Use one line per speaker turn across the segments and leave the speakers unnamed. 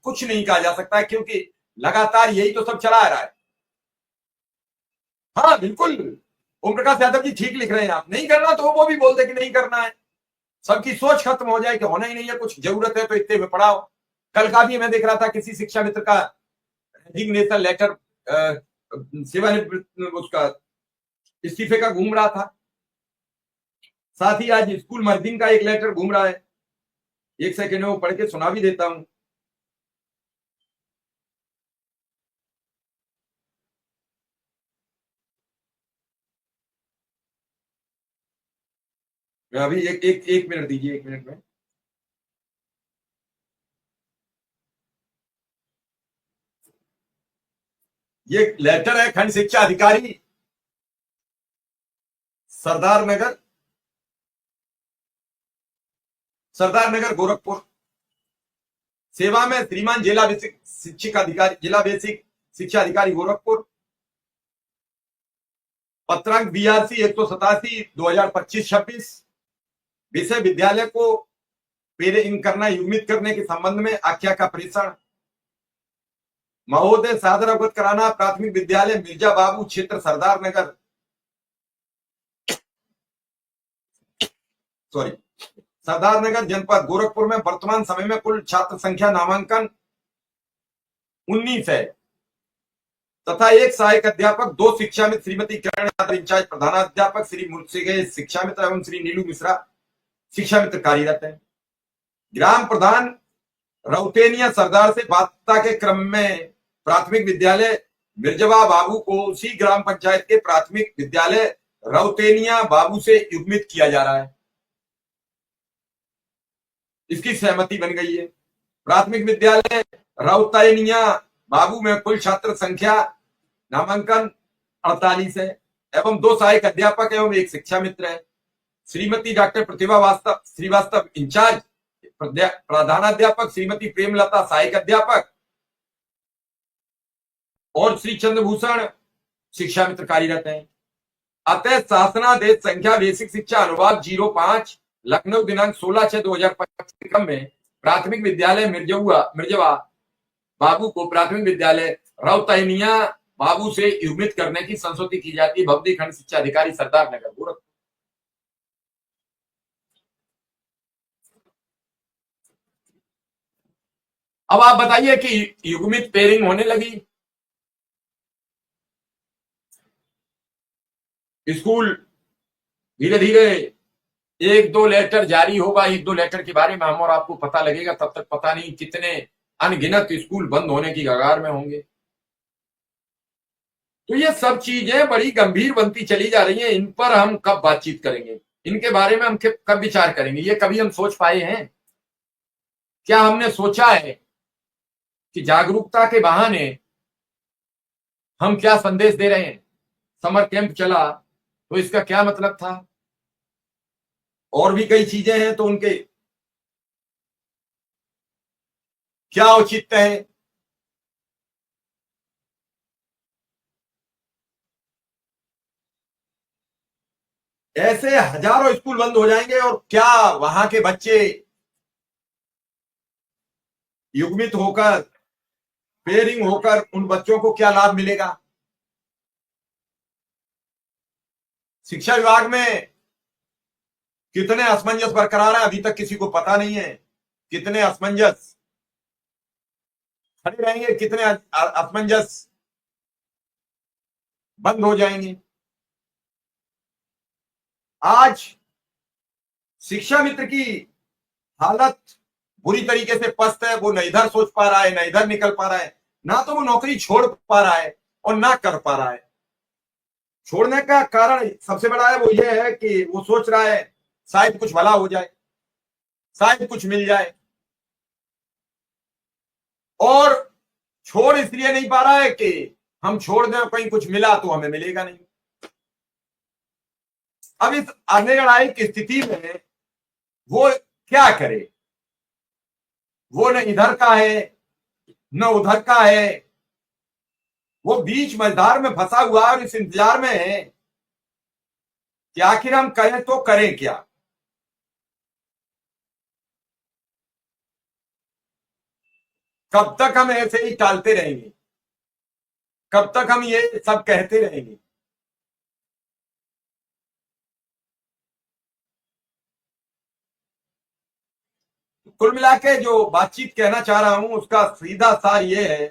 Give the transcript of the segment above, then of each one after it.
कुछ नहीं कहा जा सकता है, क्योंकि लगातार यही तो सब चला आ रहा है। हाँ बिल्कुल, ओम प्रकाश यादव जी ठीक लिख रहे हैं। आप नहीं करना तो वो भी बोल दे कि नहीं करना है, सबकी सोच खत्म हो जाए कि होना ही नहीं है, कुछ जरूरत है तो इतने में पढ़ाओ। कल का भी मैं देख रहा था किसी शिक्षा मित्र का रेजिग्नेशन लेटर, सेवानिवृत्त उसका इस्तीफे का घूम रहा था। साथ ही आज स्कूल मर्दिंग का एक लेटर घूम रहा है। एक सेकेंड में वो पढ़ के सुना भी देता हूं। अभी एक मिनट दीजिए, 1 मिनट में। ये लेटर है खंड शिक्षा अधिकारी सरदार नगर, गोरखपुर। सेवा में श्रीमान जिला बेसिक शिक्षक अधिकारी, जिला बेसिक शिक्षा अधिकारी गोरखपुर। पत्रांक BRC 187 2025-26। विषय विद्यालय को पेरिंग करना, युग्मित करने के संबंध में आख्या का प्रेषण। महोदय सादर अवगत कराना, प्राथमिक विद्यालय मिर्जा बाबू, क्षेत्र सरदार नगर, सरदार नगर जनपद गोरखपुर में वर्तमान समय में कुल छात्र संख्या नामांकन 19 है तथा एक सहायक अध्यापक, 2 शिक्षा मित्र श्रीमती किरण यादव इंचार्ज प्रधानाध्यापक, श्री मुर्शिगे शिक्षा मित्र एवं श्री नीलू मिश्रा शिक्षा मित्र कार्यरत है। ग्राम प्रधान रौतेनिया सरदार से वार्ता के क्रम में प्राथमिक विद्यालय मिर्जवा बाबू को उसी ग्राम पंचायत के प्राथमिक विद्यालय रौतेनिया बाबू से युग्मित किया जा रहा है। इसकी सहमति बन गई है। प्राथमिक विद्यालय रौतेनिया बाबू में कुल छात्र संख्या नामांकन 48 है एवं 2 सहायक अध्यापक एवं 1 शिक्षा मित्र है। श्रीमती डॉक्टर प्रतिभा श्रीवास्तव इंचार्ज प्रधानाध्यापक, श्रीमती प्रेमलता सहायक अध्यापक और श्री चंद्रभूषण शिक्षा मित्र कार्यरत हैं। अतः शासनादेश संख्या बेसिक शिक्षा अनुभाग 05 लखनऊ दिनांक 16/6/2025 के क्रम में प्राथमिक विद्यालय मिर्जवा बाबू को प्राथमिक विद्यालय रौतेनिया बाबू से युग्मित करने की संस्तुति की जाती है। भवदी खंड शिक्षा अधिकारी सरदार नगर गोरखपुर। अब आप बताइए कि युग्मित पेयरिंग होने लगी। स्कूल धीरे धीरे 1-2 लेटर जारी होगा, 1-2 लेटर के बारे में हम और आपको पता लगेगा। तब तक पता नहीं कितने अनगिनत स्कूल बंद होने की कगार में होंगे। तो ये सब चीजें बड़ी गंभीर बनती चली जा रही हैं। इन पर हम कब बातचीत करेंगे, इनके बारे में हम कब विचार करेंगे? ये कभी हम सोच पाए हैं? क्या हमने सोचा है कि जागरूकता के बहाने हम क्या संदेश दे रहे हैं? समर कैंप चला तो इसका क्या मतलब था? और भी कई चीजें हैं तो उनके क्या औचित्य है? ऐसे हजारों स्कूल बंद हो जाएंगे और क्या वहां के बच्चे युग्मित होकर, पेयरिंग होकर, उन बच्चों को क्या लाभ मिलेगा? शिक्षा विभाग में कितने असमंजस बरकरार हैं अभी तक किसी को पता नहीं है। कितने असमंजस खड़े रहेंगे, कितने असमंजस बंद हो जाएंगे। आज शिक्षा मित्र की हालत बुरी तरीके से पस्त है। वो न इधर सोच पा रहा है, न इधर निकल पा रहा है, ना तो वो नौकरी छोड़ पा रहा है और ना कर पा रहा है। छोड़ने का कारण सबसे बड़ा है वो ये है कि वो सोच रहा है शायद कुछ भला हो जाए, शायद कुछ मिल जाए, और छोड़ इसलिए नहीं पा रहा है कि हम छोड़ दें, कहीं कुछ मिला तो हमें मिलेगा नहीं। अब इस अनिर्णायक स्थिति में वो क्या करे? वो न इधर का है न उधर का है, वो बीच मझधार में फंसा हुआ और इस इंतजार में है कि आखिर हम करें तो करें क्या। कब तक हम ऐसे ही टालते रहेंगे? कब तक हम ये सब कहते रहेंगे? कुल मिला के जो बातचीत कहना चाह रहा हूं उसका सीधा सार ये है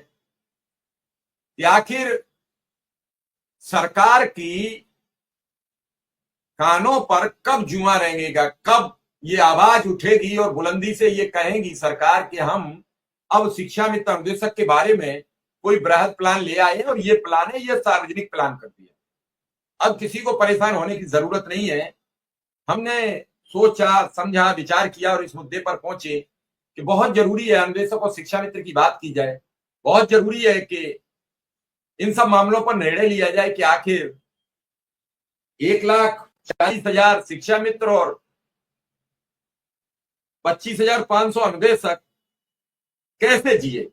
कि आखिर सरकार की कानों पर कब जुआ रहेगा, कब ये आवाज उठेगी और बुलंदी से ये कहेंगी सरकार कि हम अब शिक्षा मित्र अनुदेशक के बारे में कोई बृहद प्लान ले आए और ये प्लान है, ये सार्वजनिक प्लान कर दिया। अब किसी को परेशान होने की जरूरत नहीं है। हमने सोचा, समझा, विचार किया और इस मुद्दे पर पहुंचे कि बहुत जरूरी है अनुदेशक और शिक्षा मित्र की बात की जाए। बहुत जरूरी है कि इन सब मामलों पर निर्णय लिया जाए कि आखिर 1,40,000 शिक्षा मित्र और 25,500 अनुदेशक कैसे जिए।